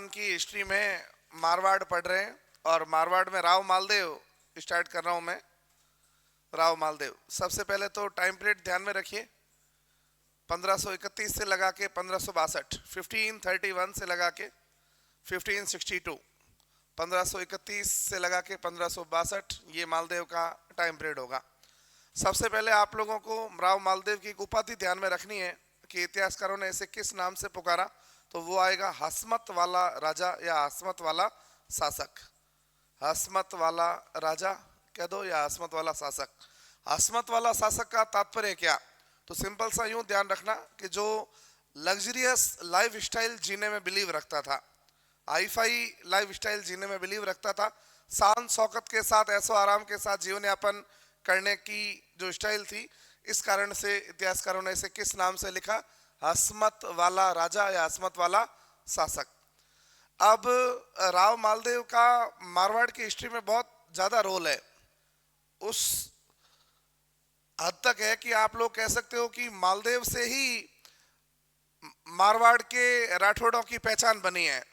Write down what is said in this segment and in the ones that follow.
हिंदुस्तान की हिस्ट्री में मारवाड़ पढ़ रहे हैं और मारवाड़ में राव मालदेव स्टार्ट कर रहा हूं मैं। राव मालदेव, सबसे पहले तो टाइम पीरियड ध्यान में रखिए। 1531 से लगा के 1562, 1531 से लगा के 1562, 1531 से लगा के 1562, ये मालदेव का टाइम पीरियड होगा। सबसे पहले आप लोगों को राव मालदेव की एक उपाधि ध्यान में रखनी है कि इतिहासकारों ने इसे किस नाम से पुकारा, तो वो आएगा हसमत वाला राजा या हसमत वाला शासक। हसमत वाला राजा कह दो या हसमत वाला शासक। हसमत वाला शासक का तात्पर्य क्या, तो सिंपल सा यूं ध्यान रखना कि जो लग्जरियस लाइफ स्टाइल जीने में बिलीव रखता था, हाईफाई लाइफ स्टाइल जीने में बिलीव रखता था, शान शौकत के साथ ऐसो आराम के साथ जीवन यापन करने की जो स्टाइल थी, इस कारण से इतिहासकारों ने इसे किस नाम से लिखा, हसमत वाला राजा या हसमत वाला शासक। अब राव मालदेव का मारवाड़ की हिस्ट्री में बहुत ज्यादा रोल है। उस हद तक है कि आप लोग कह सकते हो कि मालदेव से ही मारवाड़ के राठौड़ों की पहचान बनी है।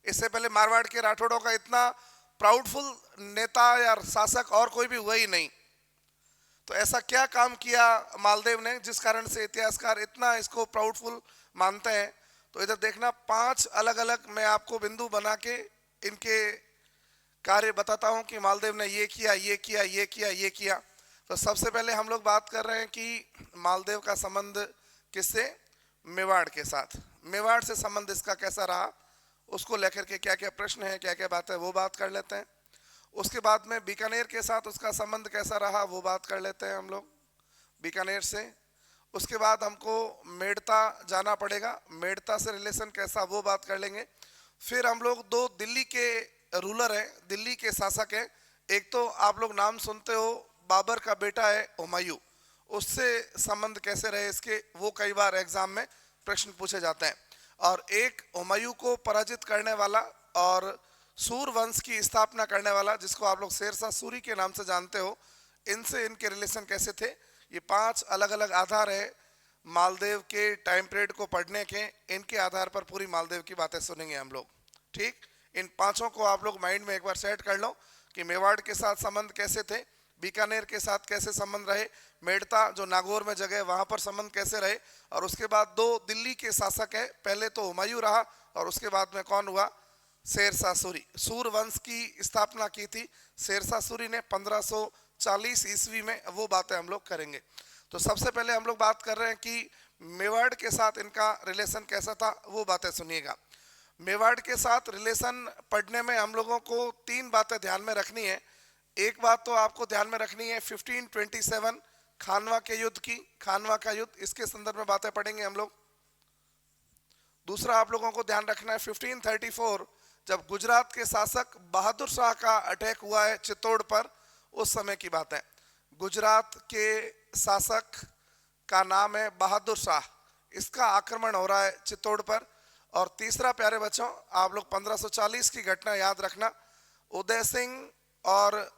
इससे पहले मारवाड़ के राठौड़ों का इतना प्राउडफुल नेता या शासक और कोई भी हुआ ही नहीं। तो ऐसा क्या काम किया मालदेव ने जिस कारण से इतिहासकार इतना इसको प्राउडफुल मानते हैं, तो इधर देखना 5 अलग अलग मैं आपको बिंदु बना के इनके कार्य बताता हूं कि मालदेव ने ये किया, ये किया, ये किया, ये किया। तो सबसे पहले हम लोग बात कर रहे हैं कि मालदेव का संबंध किससे, मेवाड़ के साथ। मेवाड़ से संबंध इसका कैसा रहा, उसको लेकर के क्या क्या प्रश्न है, क्या क्या बात है, वो बात कर लेते हैं। उसके बाद में बीकानेर के साथ उसका संबंध कैसा रहा, वो बात कर लेते हैं हम लोग बीकानेर से। उसके बाद हमको मेड़ता जाना पड़ेगा, मेड़ता से रिलेशन कैसा, वो बात कर लेंगे। फिर हम लोग 2 दिल्ली के रूलर हैं, दिल्ली के शासक हैं। एक तो आप लोग नाम सुनते हो, बाबर का बेटा है हुमायूं, उससे संबंध कैसे रहे इसके, वो कई बार एग्जाम में प्रश्न पूछे जाते हैं। और एक हुमायूं को पराजित करने वाला और सूर वंश की स्थापना करने वाला, जिसको आप लोग शेरशाह सूरी के नाम से जानते हो, इनसे इनके रिलेशन कैसे थे। ये 5 अलग अलग आधार है मालदेव के टाइम पीरियड को पढ़ने के। इनके आधार पर पूरी मालदेव की बातें सुनेंगे हम लोग। ठीक, इन 5 को आप लोग माइंड में एक बार सेट कर लो कि मेवाड़ के साथ संबंध कैसे थे, बीकानेर के साथ कैसे संबंध रहे, मेड़ता जो नागौर में जगह वहां पर संबंध कैसे रहे, और उसके बाद 2 दिल्ली के शासक है, पहले तो हुमायूं रहा और उसके बाद में कौन हुआ, शेरशाह सूरी। सूर वंश की स्थापना की थी शेरशाह सूरी ने 1540 ईस्वी में, वो बातें हम लोग करेंगे। तो सबसे पहले हम लोग बात कर रहे हैं कि मेवाड़ के साथ इनका रिलेशन कैसा था, वो बातें सुनिएगा। मेवाड़ के साथ रिलेशन पढ़ने में हम लोगों को 3 बातें ध्यान में रखनी है। एक बात तो आपको ध्यान में रखनी है 1527 खानवा के युद्ध की, खानवा का युद्ध, इसके संदर्भ में बातें पढ़ेंगे हम लोग। दूसरा आप लोगों को ध्यान रखना है 1534 जब गुजरात के शासक बहादुर शाह का अटैक हुआ है चित्तौड़ पर, उस समय की बात है। गुजरात के शासक का नाम है बहादुर शाह, इसका आक्रमण हो रहा है चित्तौड़ पर। और तीसरा प्यारे बच्चों, आप लोग 1540 की घटना याद रखना, उदय सिंह और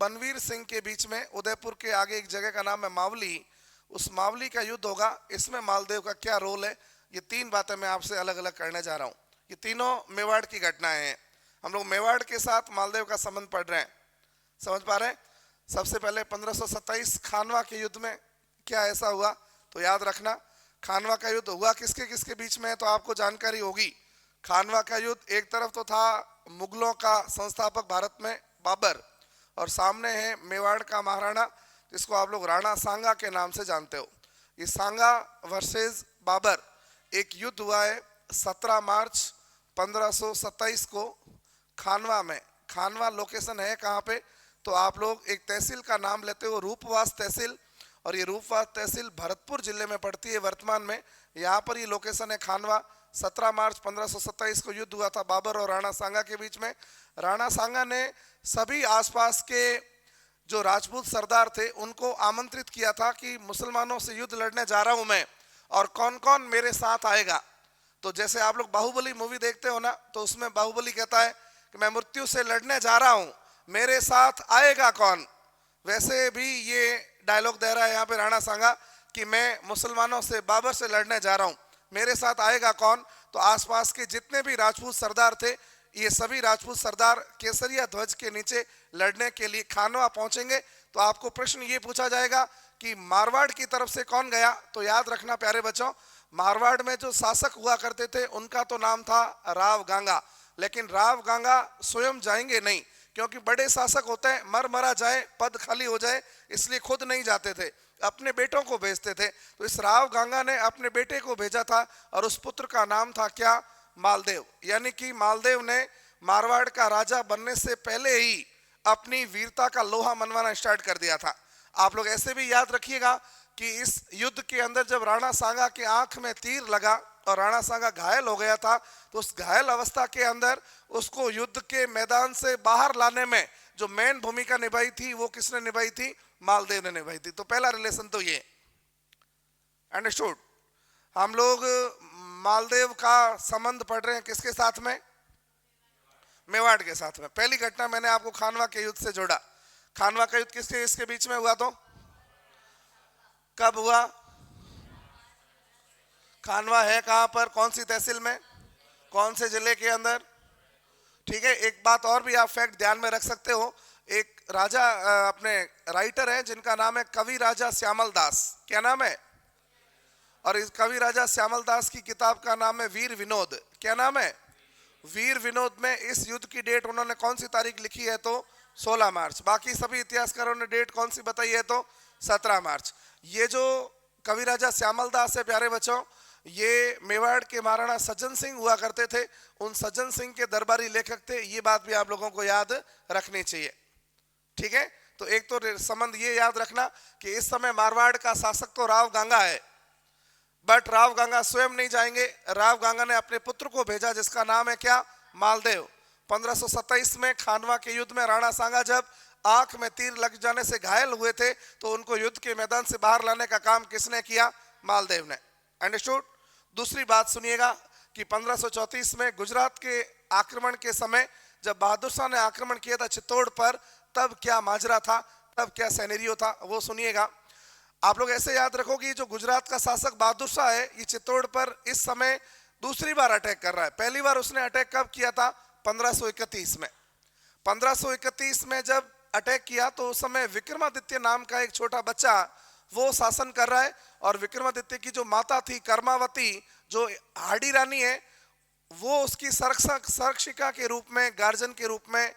बनवीर सिंह के बीच में, उदयपुर के आगे एक जगह का नाम है मावली, उस मावली का युद्ध होगा। इसमें मालदेव का क्या रोल है, ये 3 बातें मैं आपसे अलग अलग करने जा रहा हूँ। ये तीनों मेवाड़ की घटनाएं हैं। हम लोग मेवाड़ के साथ मालदेव का संबंध पढ़ रहे हैं, समझ पा रहे हैं। सबसे पहले 1527 खानवा के युद्ध में क्या ऐसा हुआ, तो याद रखना खानवा का युद्ध हुआ किसके किसके बीच में है, तो आपको जानकारी होगी। खानवा का युद्ध एक तरफ तो था मुगलों का संस्थापक भारत में बाबर, और सामने है मेवाड़ का महाराणा, जिसको आप लोग राणा सांगा के नाम से जानते हो। ये सांगा वर्सेस बाबर एक युद्ध हुआ है 17 मार्च 1527 को खानवा में। खानवा लोकेशन है कहाँ पे, तो आप लोग एक तहसील का नाम लेते हो, रूपवास तहसील, और ये रूपवास तहसील भरतपुर जिले में पड़ती है वर्तमान में। यहाँ पर ये लोकेशन है खानवा। 17 मार्च 1527 को युद्ध हुआ था बाबर और राणा सांगा के बीच में। राणा सांगा ने सभी आसपास के जो राजपूत सरदार थे उनको आमंत्रित किया था कि मुसलमानों से युद्ध लड़ने जा रहा हूं मैं, और कौन कौन मेरे साथ आएगा। तो जैसे आप लोग बाहुबली मूवी देखते हो ना, तो उसमें बाहुबली कहता है कि मैं मृत्यु से लड़ने जा रहा हूं, मेरे साथ आएगा कौन, वैसे भी ये डायलॉग दे रहा है यहाँ पे राणा सांगा कि मैं मुसलमानों से, बाबर से लड़ने जा रहा हूं, मेरे साथ आएगा कौन। तो आसपास के जितने भी राजपूत सरदार थे, ये सभी राजपूत सरदार केसरिया ध्वज के नीचे लड़ने के लिए खानवा पहुंचेंगे। तो आपको प्रश्न ये पूछा जाएगा कि मारवाड़ की तरफ से कौन गया। तो याद रखना प्यारे बच्चों, मारवाड़ में जो शासक हुआ करते थे उनका तो नाम था राव गांगा, लेकिन राव गांगा स्वयं जाएंगे नहीं, क्योंकि बड़े शासक होते हैं, मर मरा जाए, पद खाली हो जाए, इसलिए खुद नहीं जाते थे, अपने बेटों को भेजते थे। तो इस राव गांगा ने अपने बेटे को भेजा था और उस पुत्र का नाम था क्या? मालदेव। यानी कि मालदेव ने मारवाड़ का राजा बनने से पहले ही अपनी वीरता का लोहा मनवाना स्टार्ट कर दिया था। आप लोग ऐसे भी याद रखिएगा कि इस युद्ध के अंदर जब राणा सांगा के आंख में तीर लगा और राणा सांगा घायल हो गया था, तो उस घायल अवस्था के अंदर उसको युद्ध के मैदान से बाहर लाने में जो मेन भूमिका निभाई थी वो किसने निभाई थी? मालदेव ने निभाई थी। तो पहला रिलेशन तो ये अंडरस्टूड। हम लोग मालदेव का संबंध पढ़ रहे हैं किसके साथ में? मेवाड़ के साथ में। पहली घटना मैंने आपको खानवा के युद्ध से जोड़ा। खानवा का युद्ध किसके इसके बीच में हुआ? तो कब हुआ? खानवा है कहां पर? कौन सी तहसील में? कौन से जिले के अंदर? ठीक है, एक बात और भी आप फैक्ट ध्यान में रख सकते हो। एक राजा अपने राइटर हैं जिनका नाम है कवि राजा श्यामल दास। क्या नाम है? और इस कवि राजा श्यामल दास की किताब का नाम है वीर विनोद। क्या नाम है? वीर विनोद में इस युद्ध की डेट उन्होंने कौन सी तारीख लिखी है? तो 16 मार्च। बाकी सभी इतिहासकारों ने डेट कौन सी बताई है? तो 17 मार्च। ये जो कवि राजा श्यामल दास है प्यारे बच्चों, ये मेवाड़ के महाराणा सज्जन सिंह हुआ करते थे, उन सज्जन सिंह के दरबारी लेखक थे। ये बात भी आप लोगों को याद रखनी चाहिए। ठीक है, तो एक तो संबंध ये याद रखना कि इस समय मारवाड़ का शासक तो राव गांगा है, बट राव गांगा स्वयं नहीं जाएंगे। राव गांगा ने अपने पुत्र को भेजा जिसका नाम है क्या? मालदेव। 1527 में खानवा के युद्ध में राणा सांगा जब आंख में तीर लग जाने से घायल हुए थे, तो उनको युद्ध के मैदान से बाहर लाने का काम किसने किया? मालदेव ने। अंडरस्टूड। दूसरी बात सुनिएगा कि 1534 में गुजरात के आक्रमण के समय जब बहादुर शाह ने आक्रमण किया था चित्तौड़ पर, तब क्या माजरा था, तब क्या सिनेरियो था, वो सुनिएगा। आप लोग ऐसे याद रखो कि जो गुजरात का शासक बहादुर शाह है, ये चित्तौड़ पर इस समय दूसरी बार अटैक कर रहा है। पहली बार उसने अटैक कब किया था? 1531 में। 1531 में जब अटैक किया तो उस समय विक्रमादित्य नाम का एक छोटा बच्चा वो शासन कर रहा है, और विक्रमादित्य की जो माता थी कर्मावती, जो हाड़ी रानी है, वो उसकी संरक्षिका के रूप में, गार्जियन के रूप में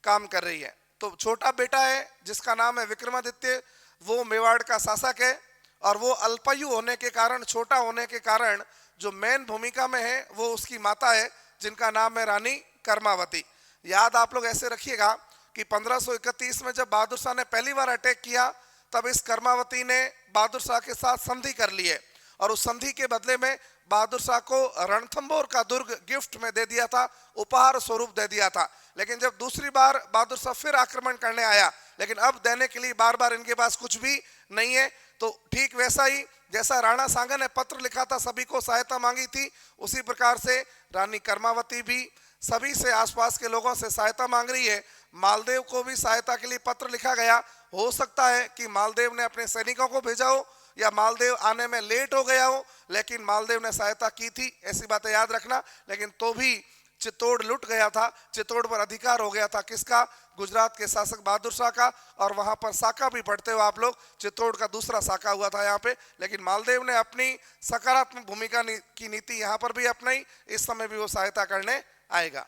काम कर रही है। तो छोटा बेटा है जिसका नाम है विक्रमादित्य, वो मेवाड़ का शासक है, और वो अल्पायु होने के कारण, छोटा होने के कारण जो मेन भूमिका में है वो उसकी माता है जिनका नाम है रानी कर्मावती। याद आप लोग ऐसे रखिएगा कि 1531 में जब बहादुर शाह ने पहली बार अटैक किया, तब इस कर्मावती ने बहादुर शाह के साथ संधि कर ली है, और उस संधि के बदले में बहादुर शाह को रणथंभौर का दुर्ग गिफ्ट में दे दिया था, उपहार स्वरूप दे दिया था। लेकिन जब दूसरी बार बहादुर शाह फिर आक्रमण करने आया, लेकिन अब देने के लिए बार बार इनके पास कुछ भी नहीं है। तो ठीक वैसा ही जैसा राणा सांगा ने पत्र लिखा था, सभी को सहायता मांगी थी, उसी प्रकार से रानी कर्मावती भी सभी से, आसपास के लोगों से सहायता मांग रही है। मालदेव को भी सहायता के लिए पत्र लिखा गया। हो सकता है कि मालदेव ने अपने सैनिकों को भेजा हो या मालदेव आने में लेट हो गया हो, लेकिन मालदेव ने सहायता की थी, ऐसी बातें याद रखना। लेकिन तो भी चित्तौड़ लुट गया था, चित्तौड़ पर अधिकार हो गया था किसका? गुजरात के शासक बहादुर शाह का। और वहां पर साका भी पढ़ते हो आप लोग, चित्तौड़ का दूसरा साका हुआ था यहाँ पे। लेकिन मालदेव ने अपनी सकारात्मक भूमिका की नीति यहाँ पर भी अपनाई, इस समय भी वो सहायता करने आएगा।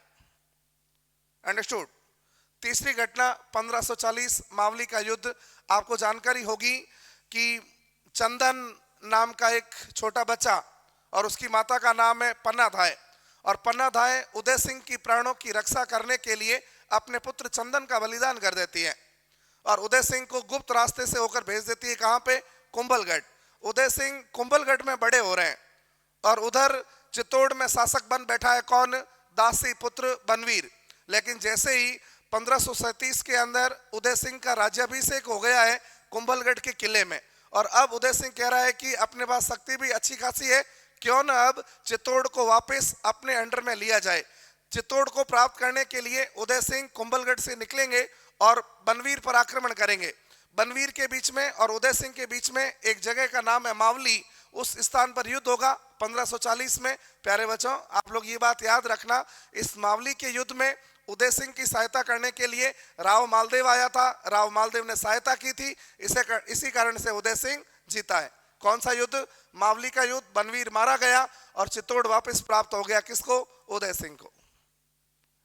अंडरस्टूड। तीसरी घटना 1540 मावली का युद्ध। आपको जानकारी होगी कि चंदन नाम का एक छोटा बच्चा और उसकी माता का नाम है पन्नाधाय, और पन्नाधाय उदय सिंह की प्राणों की रक्षा करने के लिए अपने पुत्र चंदन का बलिदान कर देती है, और उदय सिंह को गुप्त रास्ते से होकर भेज देती है। कहां पे? कुंभलगढ़। उदय सिंह कुंभलगढ़ में बड़े हो रहे हैं, और उधर चित्तौड़ में शासक बन बैठा है कौन? दासी पुत्र बनवीर। लेकिन जैसे ही 1537 के अंदर उदय सिंह का राज्याभिषेक हो गया है कुंभलगढ़ के किले में, और अब उदय सिंह कह रहा है कि अपने पास शक्ति भी अच्छी खासी है, क्यों ना अब चित्तौड़ को वापस अपने अंडर में लिया जाए। चित्तौड़ को प्राप्त करने के लिए उदय सिंह कुंभलगढ़ से निकलेंगे और बनवीर पर आक्रमण करेंगे। बनवीर के बीच में और उदय सिंह के बीच में एक जगह का नाम है मावली, उस स्थान पर युद्ध होगा 1540 में। प्यारे बच्चों, आप लोग ये बात याद रखना, इस मावली के युद्ध में उदय सिंह की सहायता करने के लिए राव मालदेव आया था। राव मालदेव ने सहायता की थी, इसी कारण से उदय सिंह जीता है। कौन सा युद्ध? मावली का युद्ध। बनवीर मारा गया और चित्तौड़ वापस प्राप्त हो गया। किसको? उदय सिंह को।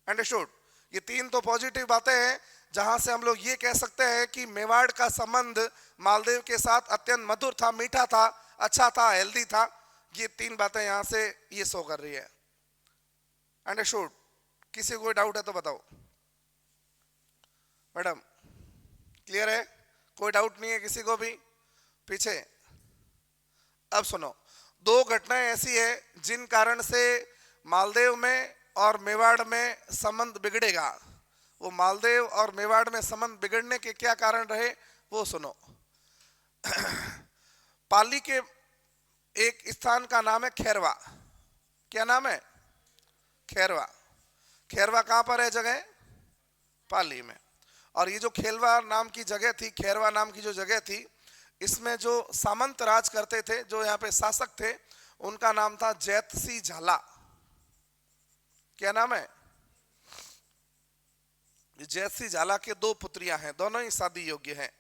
अंडरस्टूड? ये तीन तो पॉजिटिव बातें हैं जहां से हम लोग ये कह सकते हैं कि मेवाड़ का संबंध मालदेव के साथ अत्यंत मधुर था, मीठा था, अच्छा था, हेल्दी था। ये तीन बातें यहां से ये शो कर रही है। अंडरस्टूड? किसी को कोई डाउट है तो बताओ। मैडम क्लियर है? कोई डाउट नहीं है किसी को भी पीछे? अब सुनो, दो घटनाएं ऐसी है जिन कारण से मालदेव में और मेवाड़ में संबंध बिगड़ेगा। वो मालदेव और मेवाड़ में संबंध बिगड़ने के क्या कारण रहे वो सुनो। पाली के एक स्थान का नाम है खैरवा। क्या नाम है? खैरवा। खैरवा कहां पर है जगह? पाली में। और ये जो खेलवा नाम की जगह थी, खैरवा नाम की जो जगह थी, इसमें जो सामंत राज करते थे, जो यहाँ पे शासक थे, उनका नाम था जैतसी झाला। क्या नाम है? जैतसी झाला के दो पुत्रियां हैं, दोनों ही शादी योग्य हैं।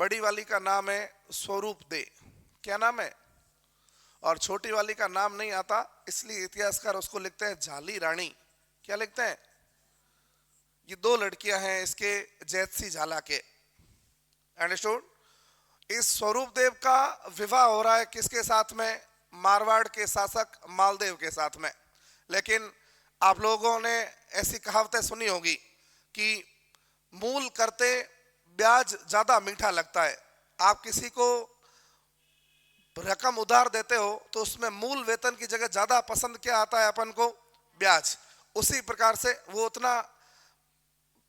बड़ी वाली का नाम है स्वरूप दे। क्या नाम है? और छोटी वाली का नाम नहीं आता, इसलिए इतिहासकार उसको लिखते हैं झाली रानी। क्या लिखते हैं? ये दो लड़कियां हैं इसके जैतसी झाला के। अंडरस्टूड? इस स्वरूप देव का विवाह हो रहा है किसके साथ में? मारवाड़ के शासक मालदेव के साथ में। लेकिन आप लोगों ने ऐसी कहावतें सुनी होगी कि मूल करते ब्याज ज्यादा मीठा लगता है। आप किसी को रकम उधार देते हो तो उसमें मूल वेतन की जगह ज्यादा पसंद क्या आता है अपन को? ब्याज। उसी प्रकार से वो उतना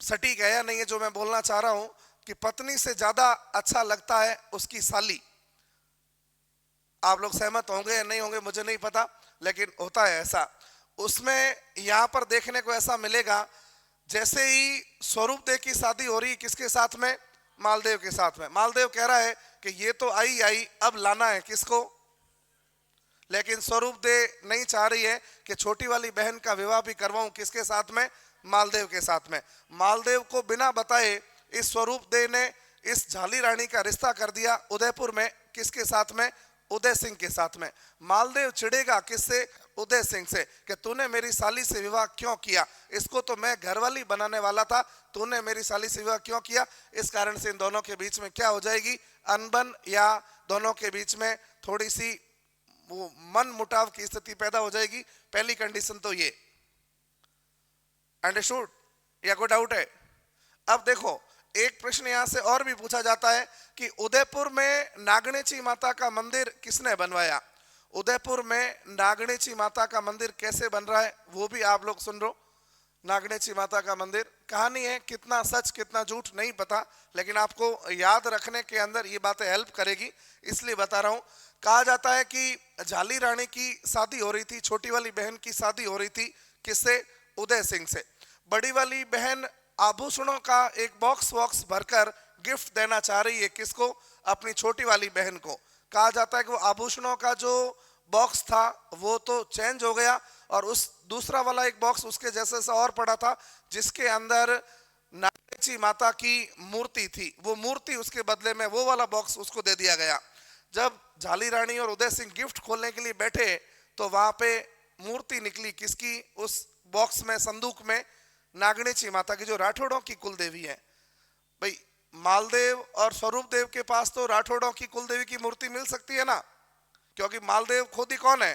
सटीक है या नहीं है जो मैं बोलना चाह रहा हूं कि पत्नी से ज्यादा अच्छा लगता है उसकी साली। आप लोग सहमत होंगे या नहीं होंगे मुझे नहीं पता, लेकिन होता है ऐसा। उसमें यहां पर देखने को ऐसा मिलेगा, जैसे ही स्वरूप देव की शादी हो रही किसके साथ में? मालदेव के साथ में। मालदेव कह रहा है कि ये तो आई, अब लाना है किसको? लेकिन स्वरूप देव नहीं चाह रही है कि छोटी वाली बहन का विवाह भी करवाऊं किसके साथ में? मालदेव के साथ में। मालदेव को बिना बताए इस स्वरूप देव ने इस झाली रानी का रिश्ता कर दिया उदयपुर में। किसके साथ में? उदय सिंह के साथ में। मालदेव चिढ़ेगा किससे? उदय सिंह से, कि तूने मेरी साली से विवाह क्यों किया? इसको तो मैं घरवाली बनाने वाला था, तूने मेरी साली से विवाह क्यों किया? इस कारण से इन दोनों के बीच में क्या हो जाएगी? अनबन, या दोनों के बीच में थोड़ी सी वो मन मुटाव की स्थिति पैदा हो जाएगी। पहली कंडीशन तो ये। अंडरस्टूड? या कोई डाउट है? अब देखो, एक प्रश्न यहां से और भी पूछा जाता है कि उदयपुर में नागणेची माता का मंदिर किसने बनवाया? उदयपुर में नागणेची माता का मंदिर कैसे बन रहा है वो भी आप लोग सुन लो। नागणेची माता का मंदिर, कहानी है, कितना सच कितना झूठ नहीं पता, लेकिन आपको याद रखने के अंदर ये बातें हेल्प करेगी, इसलिए बता रहा हूं। कहा जाता है कि झाली रानी की शादी हो रही थी, छोटी वाली बहन की शादी हो रही थी किससे? उदय सिंह से। बड़ी वाली बहन आभूषणों का एक बॉक्स भरकर गिफ्ट देना चाह रही है किसको? अपनी छोटी वाली बहन को। कहा जाता है कि वो आभूषणों का जो बॉक्स था वो तो चेंज हो गया और उस दूसरा वाला एक बॉक्स उसके जैसे सा और पड़ा था, जिसके अंदर नागेची माता की मूर्ति थी। वो मूर्ति उसके बदले में वो वाला बॉक्स उसको दे दिया गया। जब झाली रानी और उदय सिंह गिफ्ट खोलने के लिए बैठे तो वहां पे मूर्ति निकली किसकी? उस बॉक्स में, संदूक में, नागणेची माता की, जो राठौड़ों की कुल देवी है। भाई मालदेव और स्वरूप देव के पास तो राठौड़ों की कुल देवी की मूर्ति मिल सकती है ना, क्योंकि मालदेव खुद ही कौन है?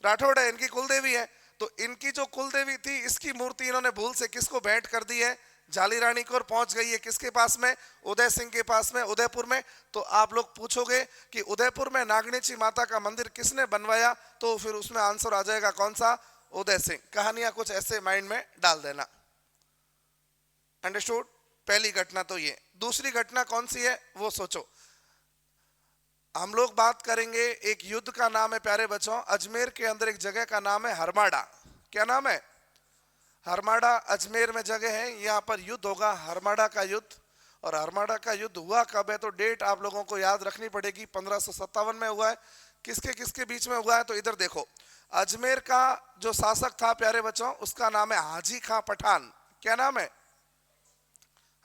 राठौड़ है, इनकी कुल देवी है। तो इनकी जो कुल देवी थी, इसकी मूर्ति इन्होंने भूल से किसको भेंट कर दी है? झाली रानी को, और पहुंच गई है किसके पास में? उदय सिंह के पास में, उदयपुर में। तो आप लोग पूछोगे कि उदयपुर में नागणेची माता का मंदिर किसने बनवाया, तो फिर उसमें आंसर आ जाएगा कौन सा? उदय सिंह। कहानियां कुछ ऐसे माइंड में डाल देना। अंडरस्टूड? पहली घटना तो ये। दूसरी घटना कौन सी है वो सोचो। हम लोग बात करेंगे एक युद्ध का नाम है प्यारे बच्चों, अजमेर के अंदर एक जगह का नाम है हरमाड़ा। क्या नाम है? हरमाड़ा अजमेर में जगह है, यहाँ पर युद्ध होगा, हरमाड़ा का युद्ध। और हरमाड़ा का युद्ध हुआ कब है तो डेट आप लोगों को याद रखनी पड़ेगी। 1557 में हुआ है, किसके किसके बीच में हुआ है, तो इधर देखो। अजमेर का जो शासक था प्यारे बच्चों, उसका नाम है हाजी खां पठान। क्या नाम है?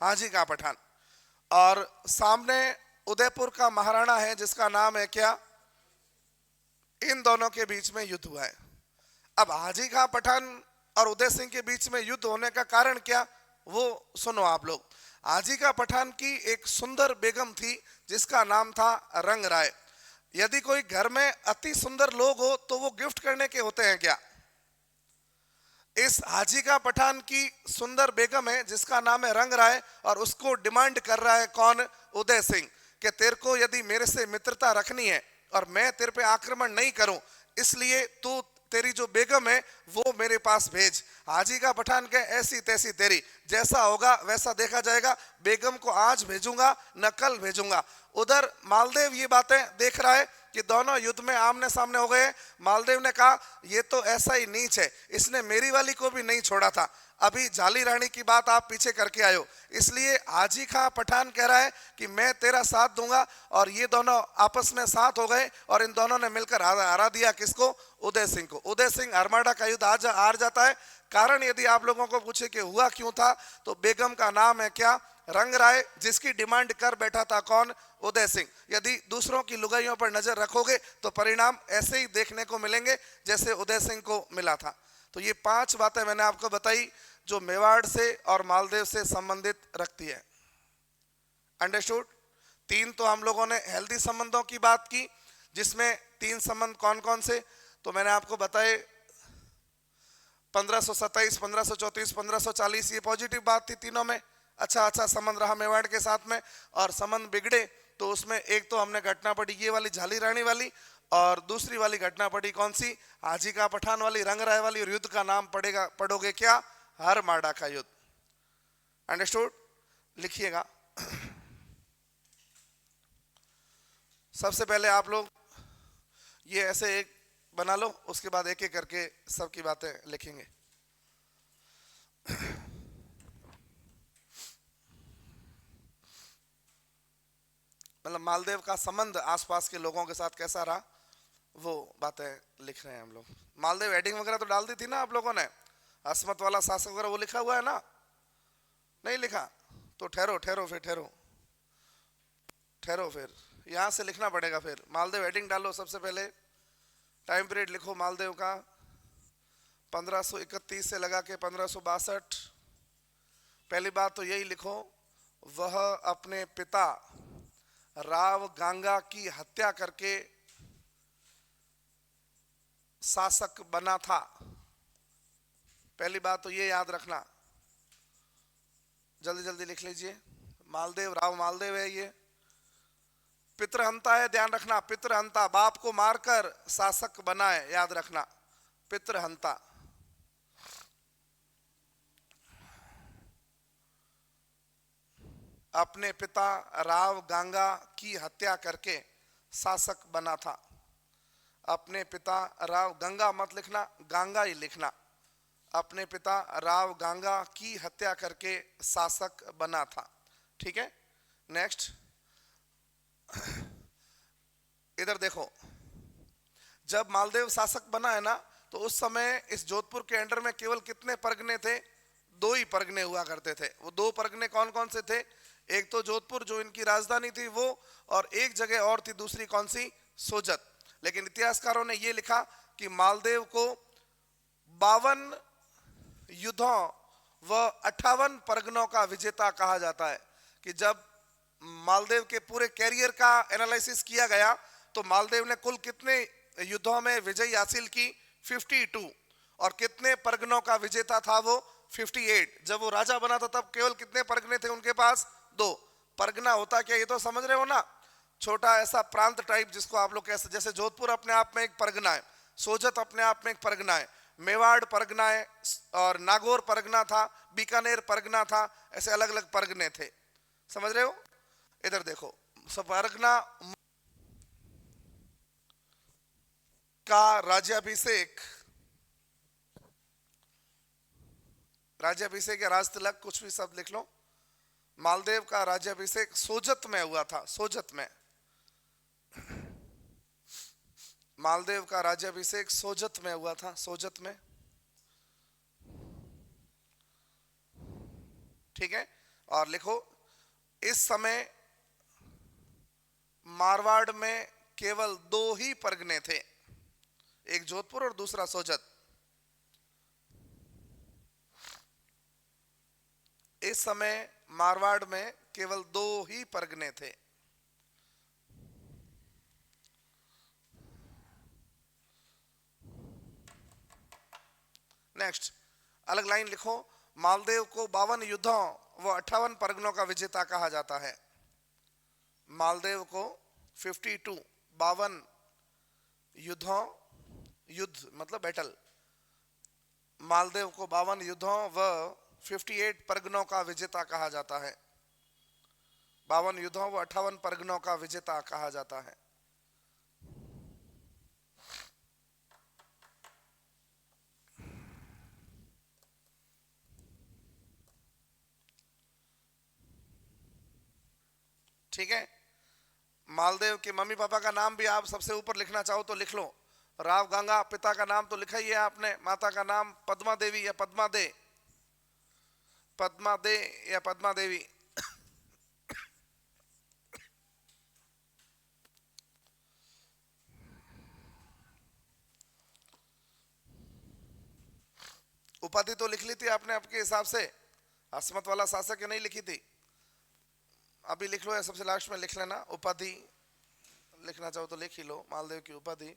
हाजी खां पठान। और सामने उदयपुर का महाराणा है जिसका नाम है क्या? इन दोनों के बीच में युद्ध हुआ है। अब हाजी खां पठान और उदय सिंह के बीच में युद्ध होने का कारण क्या, वो सुनो आप लोग। हाजी खां पठान की एक सुंदर बेगम थी जिसका नाम था रंग राय। यदि कोई घर में अति सुंदर लोग हो तो वो गिफ्ट करने के होते हैं क्या? इस हाजी खां पठान की सुंदर बेगम है जिसका नाम है रंग राय, और उसको डिमांड कर रहा है कौन? उदय सिंह, कि तेरे को यदि मेरे से मित्रता रखनी है और मैं तेरे पे आक्रमण नहीं करूं, इसलिए तू तेरी जो बेगम है वो मेरे पास भेज। हाजी खां पठान के ऐसी तैसी तेरी, जैसा होगा वैसा देखा जाएगा, बेगम को आज भेजूंगा न कल भेजूंगा। उधर मालदेव ये बातें देख रहा है कि दोनों युद्ध में आमने सामने हो गए। मालदेव ने कहा ये तो ऐसा ही नीच है, इसने मेरी वाली को भी नहीं छोड़ा था, अभी झाली रानी की बात आप पीछे करके आयो। इसलिए हाजी खां पठान कह रहा है कि मैं तेरा साथ दूंगा, और ये दोनों आपस में साथ हो गए और इन दोनों ने मिलकर हरा दिया किसको? उदय सिंह को। उदय सिंह हरमाडा का युद्ध आज हार जाता है। कारण यदि आप लोगों को पूछे कि हुआ क्यों था, तो बेगम का नाम है क्या? रंग राय, जिसकी डिमांड कर बैठा था कौन? उदय सिंह। यदि दूसरों की लुगाइयों पर नजर रखोगे तो परिणाम ऐसे ही देखने को मिलेंगे जैसे उदय सिंह को मिला था। तो ये 5 बातें मैंने आपको बताई जो मेवाड़ से और मालदेव से संबंधित रखती है। अंडरस्टूड? 3 तो हम लोगों ने हेल्दी संबंधों की बात की, जिसमें 3 संबंध कौन कौन से, तो मैंने आपको बताए 1527, 1534, 1540, ये पॉजिटिव बात थी तीनों में। अच्छा संबंध रहा मेवाड़ के साथ में। और संबंध बिगड़े तो उसमें एक तो हमने घटना पड़ी ये वाली झाली रानी वाली, और दूसरी वाली घटना पड़ी कौन सी? हाजी खां पठान वाली, रंग राय वाली। और युद्ध का नाम पढ़ोगे क्या? हरमाडा का युद्ध। अंडरस्टूड? लिखिएगा। सबसे पहले आप लोग ये ऐसे एक बना लो, उसके बाद एक एक करके सबकी बातें लिखेंगे। मतलब मालदेव का संबंध आसपास के लोगों के साथ कैसा रहा, वो बातें लिख रहे हैं हम लोग। मालदेव हेडिंग वगैरह तो डाल दी थी ना आप लोगों ने, असमत वाला शासक वगैरह वो लिखा हुआ है ना? नहीं लिखा? तो ठहरो फिर यहां से लिखना पड़ेगा। फिर मालदेव हेडिंग डालो सबसे पहले, टाइम पीरियड लिखो मालदेव का 1531 से लगा के 1562। पहली बात तो यही लिखो, वह अपने पिता राव गांगा की हत्या करके शासक बना था। पहली बात तो ये याद रखना, जल्दी जल्दी लिख लीजिए। मालदेव, राव मालदेव है ये। पितृहंता है, ध्यान रखना, पितृहंता, बाप को मारकर शासक बना है, याद रखना, पितृहंता। अपने पिता राव गांगा की हत्या करके शासक बना था। अपने पिता राव, गंगा मत लिखना, गांगा ही लिखना। अपने पिता राव गांगा की हत्या करके शासक बना था। ठीक है, नेक्स्ट। इधर देखो, जब मालदेव शासक बना है ना, तो उस समय इस जोधपुर के अंडर में केवल कितने परगने थे? 2 ही परगने हुआ करते थे। वो 2 परगने कौन कौन से थे? एक तो जोधपुर जो इनकी राजधानी थी वो, और एक जगह और थी, दूसरी कौन सी? सोजत। लेकिन इतिहासकारों ने यह लिखा कि मालदेव को 52 युद्धों व 58 परगनों का विजेता कहा जाता है। कि जब मालदेव के पूरे कैरियर का एनालिसिस किया गया तो मालदेव ने कुल कितने युद्धों में विजय हासिल की? 52। और कितने परगनों का विजेता था वो? 58। जब वो राजा बना था तब केवल कितने परगने थे उनके पास? 2। परगना होता क्या, ये तो समझ रहे हो ना? छोटा ऐसा प्रांत टाइप, जिसको आप लोग कैसे, जैसे जोधपुर अपने आप में एक परगना है, सोजत अपने आप में एक परगना है, मेवाड़ परगना है, और नागौर परगना था, बीकानेर परगना था, ऐसे अलग अलग परगने थे। समझ रहे हो? इधर देखो, परगना का राज्याभिषेक, राज्याभिषेक या राज तिलक, कुछ भी शब्द लिख लो। मालदेव का राज्याभिषेक सोजत में हुआ था, सोजत में। मालदेव का राज्याभिषेक सोजत में हुआ था, सोजत में, ठीक है। और लिखो, इस समय मारवाड़ में केवल दो ही परगने थे, एक जोधपुर और दूसरा सोजत। इस समय मारवाड़ में केवल दो ही परगने थे। नेक्स्ट अलग लाइन लिखो, मालदेव को 52 युद्धों व 58 परगनों का विजेता कहा जाता है। मालदेव को 52 युद्धों, युद्ध मतलब बैटल, मालदेव को 52 युद्धों व 58 परगनों का विजेता कहा जाता है। 52 युद्धों व 58 परगनों का विजेता कहा जाता है। ठीक है। मालदेव के मम्मी पापा का नाम भी आप सबसे ऊपर लिखना चाहो तो लिख लो। राव गंगा, पिता का नाम तो लिखा ही है आपने, माता का नाम पद्मा देवी या पद्मा दे, पद्मा दे या पद्मा देवी। उपाधि तो लिख ली थी आपने आपके हिसाब से, असमत वाला शासक नहीं लिखी थी, अभी लिख लो या सबसे लास्ट में लिख लेना। उपाधि लिखना चाहो तो लिख ही लो, मालदेव की उपाधि।